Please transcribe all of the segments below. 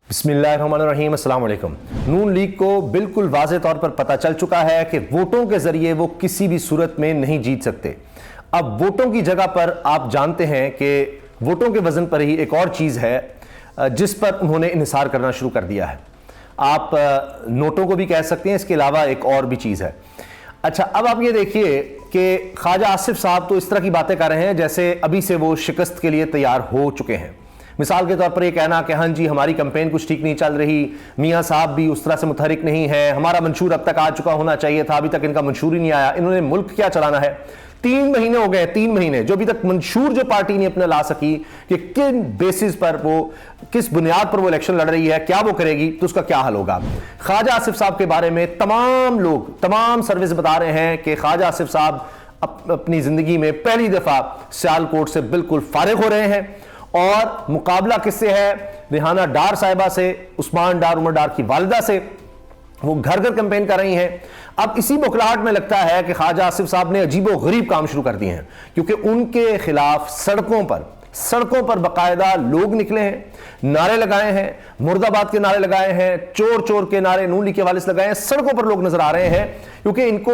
बिस्मिल्लाहिर्रहमानिर्रहीम, अस्सलाम वालेकुम। नून लीग को बिल्कुल वाज़े तौर पर पता चल चुका है कि वोटों के जरिए वो किसी भी सूरत में नहीं जीत सकते। अब वोटों की जगह पर आप जानते हैं कि वोटों के वजन पर ही एक और चीज़ है जिस पर उन्होंने इन्हिसार करना शुरू कर दिया है। आप नोटों को भी कह सकते हैं, इसके अलावा एक और भी चीज़ है। अच्छा, अब आप ये देखिए कि ख्वाजा आसिफ साहब तो इस तरह की बातें कर रहे हैं जैसे अभी से वो शिकस्त के लिए तैयार हो चुके हैं। मिसाल के तौर पर ये कहना कि हाँ जी, हमारी कैंपेन कुछ ठीक नहीं चल रही, मियाँ साहब भी उस तरह से मुतहरिक नहीं है, हमारा मंशूर अब तक आ चुका होना चाहिए था, अभी तक इनका मंशूर ही नहीं आया। इन्होंने मुल्क क्या चलाना है? 3 महीने हो गए, 3 महीने जो अभी तक मंशूर जो पार्टी ने अपने ला सकी कि किन बेसिस पर वो, किस बुनियाद पर वो इलेक्शन लड़ रही है, क्या वो करेगी, तो उसका क्या हल होगा। ख्वाजा आसिफ साहब के बारे में तमाम लोग, तमाम सर्विस बता रहे हैं कि ख्वाजा आसिफ साहब अपनी जिंदगी में पहली दफा सियालकोट से बिल्कुल फारिग हो रहे हैं और मुकाबला किससे है? रिहाना डार साहिबा से, उस्मान डार, उमर डार की वालिदा से। वो घर घर कैंपेन कर रही हैं। अब इसी बौखलाहट में लगता है कि ख्वाजा आसिफ साहब ने अजीबो गरीब काम शुरू कर दिए हैं, क्योंकि उनके खिलाफ सड़कों पर बाकायदा लोग निकले हैं, नारे लगाए हैं, मुर्दाबाद के नारे लगाए हैं, चोर चोर के नारे, नून लीग के हवाले से लगाए हैं। सड़कों पर लोग नजर आ रहे हैं क्योंकि इनको,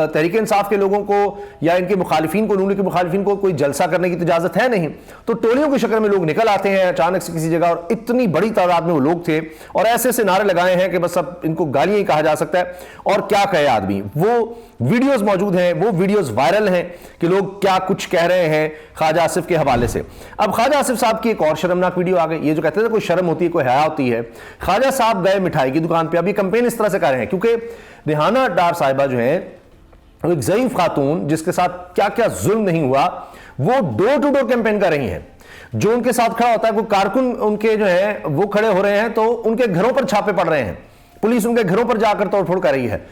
तहरीक इंसाफ के लोगों को या इनके मुखालिफिन को, नून लीग के मुखालिफिन को कोई जलसा करने की तो इजाजत है नहीं, तो टोलियों की शक्ल में लोग निकल आते हैं अचानक से किसी जगह, और इतनी बड़ी तादाद में वो लोग थे और ऐसे ऐसे नारे लगाए हैं कि बस अब इनको गालियां ही कहा जा सकता है। और क्या कहे आदमी, वो वीडियोस मौजूद हैं, वो वीडियोस वायरल हैं कि लोग क्या कुछ कह रहे हैं ख्वाजा आसिफ के हवाले से। अब ख्वाजा आसिफ साहब की एक और शर्मनाक वीडियो आ गई। ये जो कहते थे कोई शर्म होती है, कोई हया होती है, ख्वाजा साहब गए मिठाई की दुकान पे। अब ये कैंपेन इस तरह से कर रहे हैं क्योंकि रिहाना डार साहिबा जो है, एक ज़ईफ खातून जिसके साथ क्या क्या जुल्म नहीं हुआ, वो डोर टू डोर कैंपेन कर रही हैं। जो उनके साथ खड़ा होता है, कोई कारकुन उनके जो है वो खड़े हो रहे हैं तो उनके घरों पर छापे पड़ रहे हैं, पुलिस उनके घरों पर जाकर तोड़फोड़ कर रही है।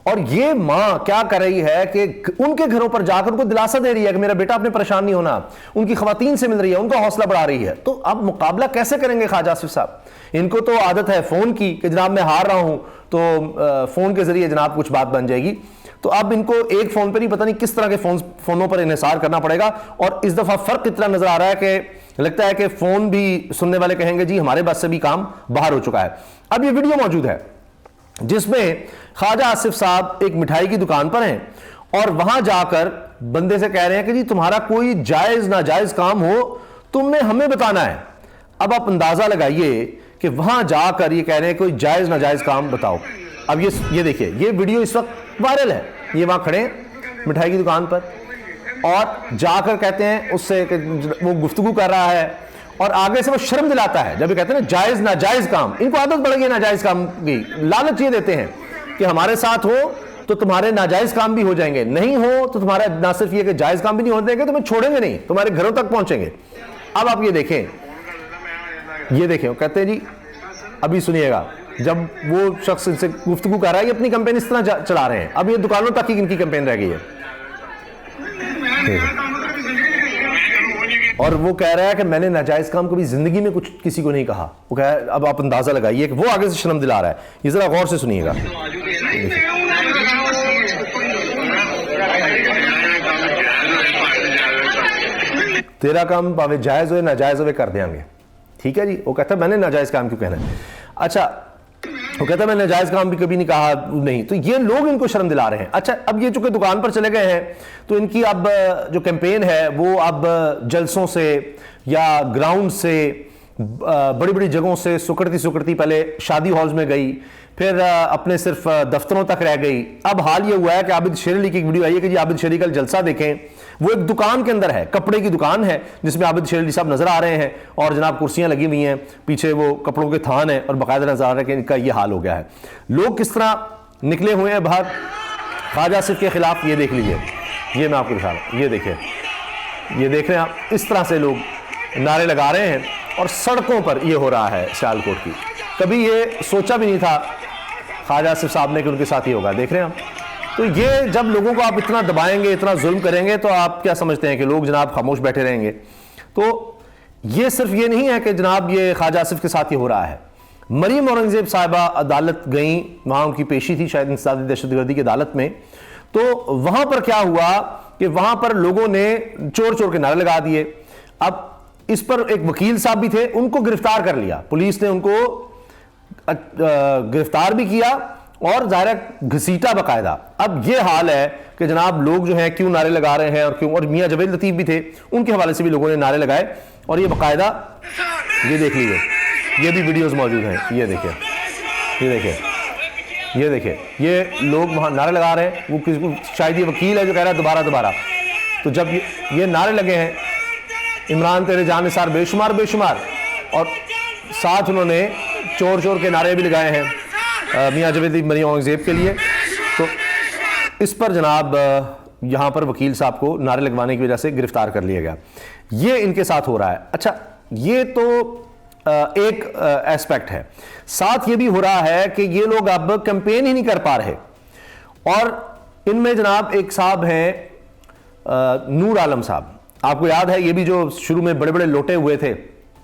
और ये मां क्या कर रही है कि उनके घरों पर जाकर उनको दिलासा दे रही है कि मेरा बेटा आपने परेशान नहीं होना, उनकी खवातीन से मिल रही है, उनका हौसला बढ़ा रही है। तो अब मुकाबला कैसे करेंगे ख्वाजा आसिफ साहब? इनको तो आदत है फोन की कि जनाब मैं हार रहा हूं तो फोन के जरिए जनाब कुछ बात बन जाएगी। तो अब इनको एक फोन पर ही पता नहीं किस तरह के फोनों पर इन्हिसार करना पड़ेगा। और इस दफा फर्क इतना नजर आ रहा है कि लगता है कि फोन भी सुनने वाले कहेंगे जी हमारे बस से भी काम बाहर हो चुका है। अब ये वीडियो मौजूद है जिसमें ख्वाजा आसिफ साहब एक मिठाई की दुकान पर हैं और वहां जाकर बंदे से कह रहे हैं कि जी तुम्हारा कोई जायज नाजायज काम हो तुमने हमें बताना है। अब आप अंदाजा लगाइए कि वहां जाकर ये कह रहे हैं कोई जायज नाजायज काम बताओ। अब ये देखिए, ये वीडियो इस वक्त वायरल है। ये वहां खड़े हैं मिठाई की दुकान पर और जाकर कहते हैं उससे कि वो गुफ्तगू कर रहा है और आगे से वो शर्म दिलाता है जब ये कहते हैं ना जायज नाजायज काम। इनको आदत पड़ गई नाजायज काम की, लालच ये देते हैं कि हमारे साथ हो तो तुम्हारे नाजायज काम भी हो जाएंगे, नहीं हो तो तुम्हारा ना सिर्फ ये कि जायज काम भी नहीं होने देंगे, तुम्हें छोड़ेंगे नहीं, तुम्हारे घरों तक पहुंचेंगे। अब आप ये देखें, वो कहते हैं जी, अभी सुनिएगा, जब वो शख्स इनसे गुफ्तगू कर रहा है, ये अपनी कैंपेन इस तरह चला रहे हैं। अब ये दुकानों तक ही इनकी कैंपेन रह गई है और वो कह रहा है कि मैंने नाजायज काम कभी जिंदगी में कुछ किसी को नहीं कहा। वो कह रहा है, अब आप अंदाजा लगाइए कि वो आगे से शर्म दिला रहा है। ये जरा गौर से सुनिएगा। तेरा काम भावे जायज हो नाजायज हो कर देंगे, ठीक है जी। वो कहता है मैंने नाजायज काम क्यों कहना है? अच्छा, वो कहता है मैंने नाजायज काम भी कभी नहीं कहा, नहीं। तो ये लोग इनको शर्म दिला रहे हैं। अच्छा, अब ये चूंकि दुकान पर चले गए हैं तो इनकी अब जो कैंपेन है वो अब जलसों से या ग्राउंड से, बड़ी बड़ी जगहों से सुकड़ती पहले शादी हॉल्स में गई, फिर अपने सिर्फ दफ्तरों तक रह गई। अब हाल ये हुआ है कि आबिद शेर अली की एक वीडियो आई है कि जी आबिद शेर अली का जलसा देखें। वो एक दुकान के अंदर है, कपड़े की दुकान है जिसमें आबिद शेर अली साहब नजर आ रहे हैं और जनाब कुर्सियां लगी हुई हैं, पीछे वो कपड़ों के थान है और बाकायदा नजर आ रहा है कि इनका ये हाल हो गया है। लोग किस तरह निकले हुए हैं बाहर ख्वाजा आसिफ के खिलाफ, ये देख लीजिए। ये मैं आपको दिखा रहा हूं, ये देखिए, ये देख रहे हैं आप, इस तरह से लोग नारे लगा रहे हैं और सड़कों पर ये हो रहा है सियालकोट की। कभी ये सोचा भी नहीं था ख्वाजा आसिफ साहब ने कि उनके साथ ही होगा। देख रहे हैं आप। तो ये जब लोगों को आप इतना दबाएंगे, इतना जुल्म करेंगे, तो आप क्या समझते हैं कि लोग जनाब खामोश बैठे रहेंगे? तो ये सिर्फ ये नहीं है कि जनाब ये ख्वाजा आसिफ के साथ ही हो रहा है। मरीम औरंगजेब साहिबा अदालत गई, वहां उनकी पेशी थी शायद इंसदादी दहशतगर्दी की अदालत में। तो वहां पर क्या हुआ कि वहां पर लोगों ने चोर चोर के नारे लगा दिए। अब इस पर एक वकील साहब भी थे, उनको गिरफ्तार कर लिया पुलिस ने, उनको गिरफ्तार भी किया और ज़ाहिर घसीटा बाकायदा। अब ये हाल है कि जनाब लोग जो हैं क्यों नारे लगा रहे हैं और क्यों, और मियां जवेद लतीफ़ भी थे, उनके हवाले से भी लोगों ने नारे लगाए और ये बाकायदा ये देख लीजिए, ये भी वीडियोस मौजूद हैं, ये देखिए, ये देखिए, ये देखिए, ये लोग वहाँ नारे लगा रहे हैं। वो किसी को शायद ये वकील है जो कह रहा है दोबारा दोबारा। तो जब ये नारे लगे हैं इमरान तेरे जानिसार बेशुमार बेशुमार, और साथ उन्होंने चोर चोर के नारे भी लगाए हैं मियां जवेद मरी औरंगजेब के लिए, तो इस पर जनाब यहाँ पर वकील साहब को नारे लगवाने की वजह से गिरफ्तार कर लिया गया। ये इनके साथ हो रहा है। अच्छा, ये तो एक एस्पेक्ट है। साथ ये भी हो रहा है कि ये लोग अब कैंपेन ही नहीं कर पा रहे, और इनमें जनाब एक साहब हैं नूर आलम साहब, आपको याद है, ये भी जो शुरू में बड़े बड़े लोटे हुए थे,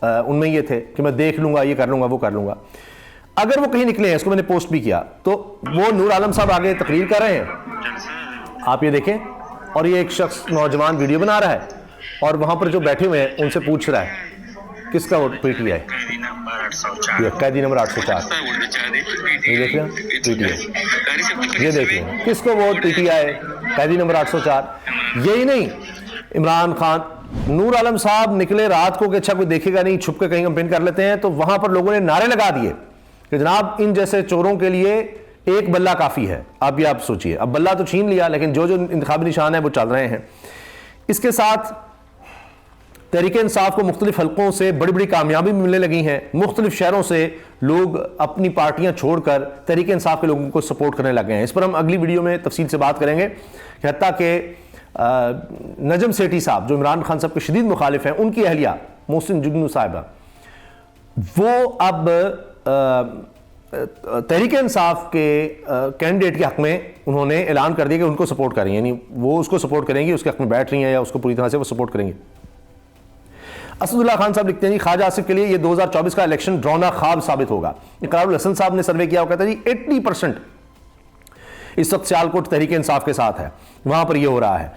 उनमें ये थे कि मैं देख लूंगा, ये कर लूंगा, वो कर लूंगा। अगर वो कहीं निकले हैं, इसको मैंने पोस्ट भी किया, तो वो नूर आलम साहब आगे तकरीर कर रहे हैं, आप ये देखें, और ये एक शख्स नौजवान वीडियो बना रहा है और वहां पर जो बैठे हुए हैं उनसे पूछ रहा है किसका वोट पीटीआई, कैदी नंबर 804, ये देख रहे हैं पीटीआई, ये देख रहे हैं किसको वोट पीटीआई, कैदी नंबर 804। यही नहीं, इमरान खान, नूर आलम साहब निकले रात को कि अच्छा कोई देखेगा नहीं, छुप के कहीं कैंपेन कर लेते हैं, तो वहां पर लोगों ने नारे लगा दिए कि जनाब इन जैसे चोरों के लिए एक बल्ला काफी है। अब ये आप सोचिए, अब बल्ला तो छीन लिया, लेकिन जो जो इंतखाबी निशान है वो चल रहे हैं। इसके साथ तहरीक इंसाफ को मुख्तलिफ हलकों से बड़ी बड़ी कामयाबी मिलने लगी हैं। मुख्तलिफ शहरों से लोग अपनी पार्टियां छोड़कर तहरीक इंसाफ के लोगों को सपोर्ट करने लगे हैं। इस पर हम अगली वीडियो में तफसील से बात करेंगे कि हत्ता के नजम सेठी साहब जो इमरान खान साहब के शदीद मुखालिफ हैं, उनकी अहलिया मोहसिन जुगनू साहिबा, वो अब तहरीक इंसाफ के कैंडिडेट के हक में उन्होंने ऐलान कर दिया कि उनको सपोर्ट करेंगे, यानी वो उसको सपोर्ट करेंगे, उसके हक में बैठ रही हैं या उसको पूरी तरह से वो सपोर्ट करेंगे। असदुल्लाह खान साहब लिखते हैं जी, ख्वाजा आसिफ के लिए ये 2024 का इलेक्शन ड्रोना ख्वाब साबित होगा। इकरारुल हसन साहब ने सर्वे किया, वो कहता है जी 80% इस वक्त सियालकोट तहरीक इंसाफ के साथ है, वहां पर ये हो रहा है।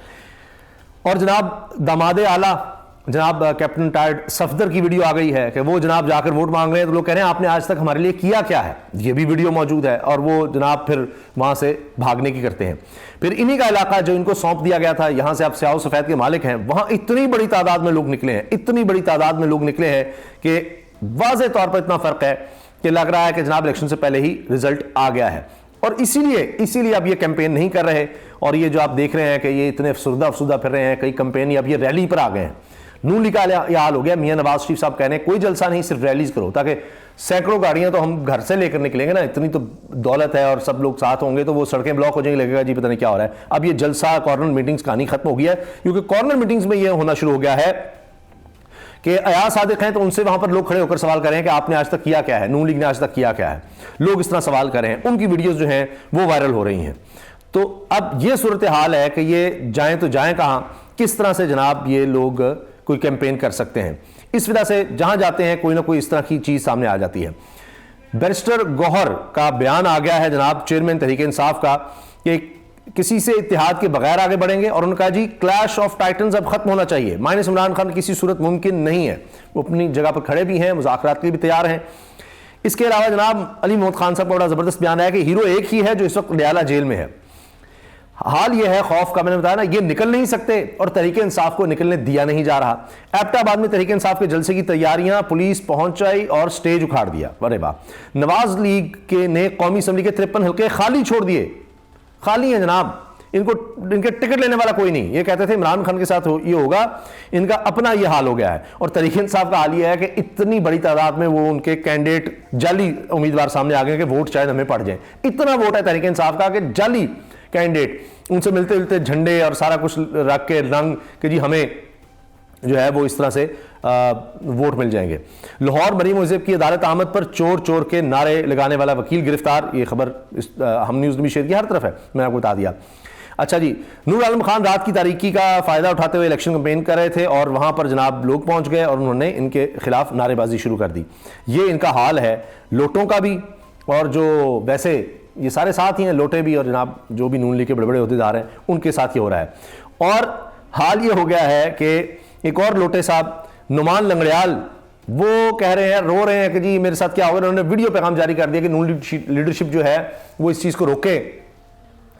और जनाब दामादे आला जनाब कैप्टन टायर्ड सफदर की वीडियो आ गई है कि वो जनाब जाकर वोट मांग रहे हैं, तो लोग कह रहे हैं आपने आज तक हमारे लिए किया क्या है, ये भी वीडियो मौजूद है, और वो जनाब फिर वहां से भागने की करते हैं। फिर इन्हीं का इलाका जो इनको सौंप दिया गया था, यहां से आप स्याह सफेद के मालिक हैं, वहां इतनी बड़ी तादाद में लोग निकले हैं, इतनी बड़ी तादाद में लोग निकले हैं कि वाज़ेह तौर पर इतना फर्क है कि लग रहा है कि जनाब इलेक्शन से पहले ही रिजल्ट आ गया है। और इसीलिए अब ये कैंपेन नहीं कर रहे, और ये जो आप देख रहे हैं कि ये इतने अफसुदा फिर रहे हैं, कई कैंपेन अब ये रैली पर आ गए हैं। नून लीग का यह हाल हो गया, मियां नवाज शरीफ साहब कह रहे हैं कोई जलसा नहीं, सिर्फ रैलीज करो, ताकि सैकड़ों गाड़ियां तो हम घर से लेकर निकलेंगे ना, इतनी तो दौलत है और सब लोग साथ होंगे तो वो सड़कें ब्लॉक हो जाएंगी, लगेगा जी पता नहीं क्या हो रहा है। अब ये जलसा कॉर्नर मीटिंग्स कहानी खत्म हो गई है, क्योंकि कॉर्नर मीटिंग्स में ये होना शुरू हो गया है कि अयाज सादिक हैं तो उनसे वहां पर लोग खड़े होकर सवाल कर रहे हैं कि आपने आज तक किया क्या है, नून लीग ने आज तक किया क्या है, लोग इस तरह सवाल कर रहे हैं, उनकी वीडियोस जो हैं वो वायरल हो रही हैं। तो अब ये सूरत हाल है कि ये जाएं तो जाएं कहां, किस तरह से जनाब ये लोग कोई कैंपेन कर सकते हैं। इस वजह से जहां जाते हैं कोई ना कोई इस तरह की चीज सामने आ जाती है। बैरिस्टर गौहर का बयान आ गया है जनाब चेयरमैन तहरीक इंसाफ का कि किसी से इत्तेहाद के बगैर आगे बढ़ेंगे, और उन्होंने कहा जी क्लैश ऑफ टाइटन्स अब खत्म होना चाहिए, माइनस इमरान खान किसी सूरत मुमकिन नहीं है। वो अपनी जगह पर खड़े भी हैं, मुज़ाकरात के लिए भी तैयार हैं। इसके अलावा जनाब अली मोहम्मद खान साहब का बड़ा जबरदस्त बयान है कि हीरो एक ही है जो इस वक्त डयाला जेल में है। हाल यह है खौफ का, मैंने बताया ना, ये निकल नहीं सकते और तहरीक इंसाफ को निकलने दिया नहीं जा रहा। एबटाबाद में तहरीक इंसाफ के जलसे की तैयारियां, पुलिस पहुंच आई और स्टेज उखाड़ दिया। अरे वाह, नवाज लीग के ने कौमी असम्बली के 53 हल्के खाली छोड़ दिए, खाली हैं जनाब, इनके टिकट लेने वाला कोई नहीं। ये कहते थे इमरान खान के साथ ये होगा, इनका अपना ये हाल हो गया है। और तहरीक इंसाफ का हाल यह है कि इतनी बड़ी तादाद में वो उनके कैंडिडेट जाली उम्मीदवार सामने आ गए कि वोट शायद हमें पड़ जाए। इतना वोट है तहरीक इंसाफ का कि जाली कैंडिडेट उनसे मिलते मिलते झंडे और सारा कुछ रख के रंग कि जी हमें जो है वो इस तरह से वोट मिल जाएंगे। लाहौर मरीम मुज़िब की अदालत आमद पर चोर चोर के नारे लगाने वाला वकील गिरफ्तार। ये खबर हम न्यूज़ में शेयर की, हर तरफ है, मैंने आपको बता दिया। अच्छा जी, नूर आलम खान रात की तारीकी का फ़ायदा उठाते हुए इलेक्शन कैंपेन कर रहे थे और वहाँ पर जनाब लोग पहुँच गए और उन्होंने इनके खिलाफ नारेबाजी शुरू कर दी। ये इनका हाल है लोटों का भी, और जो वैसे ये सारे साथ ही हैं, लोटे भी और जनाब जो भी नून लीग के बड़े बड़े अहदेदार हैं उनके साथ ये हो रहा है। और हाल ये हो गया है कि एक और लोटे साहब नुमान लंगड़ियाल वो कह रहे हैं, रो रहे हैं कि जी मेरे साथ क्या होगा। उन्होंने वीडियो पैगाम जारी कर दिया कि नून लीडरशिप जो है वो इस चीज़ को रोके,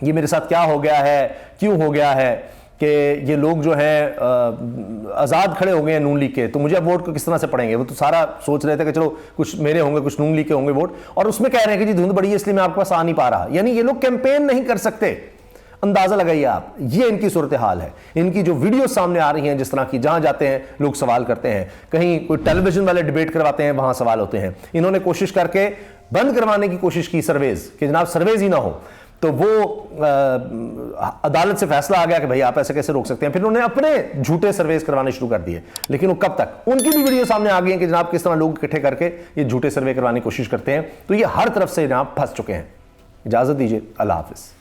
ये मेरे साथ क्या हो गया है, क्यों हो गया है कि ये लोग जो हैं आज़ाद खड़े हो गए हैं नून लीग के, तो मुझे अब वोट को किस तरह से पड़ेंगे। वो तो सारा सोच रहे थे कि चलो कुछ मेरे होंगे, कुछ नून लीग के होंगे वोट, और उसमें कह रहे हैं कि जी धुंध बड़ी है इसलिए मैं आपके पास आ नहीं पा रहा। यानी ये लोग कैंपेन नहीं कर सकते। अंदाजा लगाइए आप, ये इनकी सूरत हाल है। इनकी जो वीडियो सामने आ रही हैं जिस तरह की, जहां जाते हैं लोग सवाल करते हैं, कहीं कोई टेलीविजन वाले डिबेट करवाते हैं वहां सवाल होते हैं। इन्होंने कोशिश करके बंद करवाने की कोशिश की सर्वेज, कि जनाब सर्वेज ही ना हो, तो वो अदालत से फैसला आ गया कि भाई आप ऐसे कैसे रोक सकते हैं। फिर उन्होंने अपने झूठे सर्वेज करवाने शुरू कर दिए, लेकिन वो कब तक, उनकी भी वीडियो सामने आ गई है कि जनाब किस तरह लोग इकट्ठे करके ये झूठे सर्वे करवाने की कोशिश करते हैं। तो ये हर तरफ से जनाब फंस चुके हैं। इजाजत दीजिए, अल्लाह हाफिज।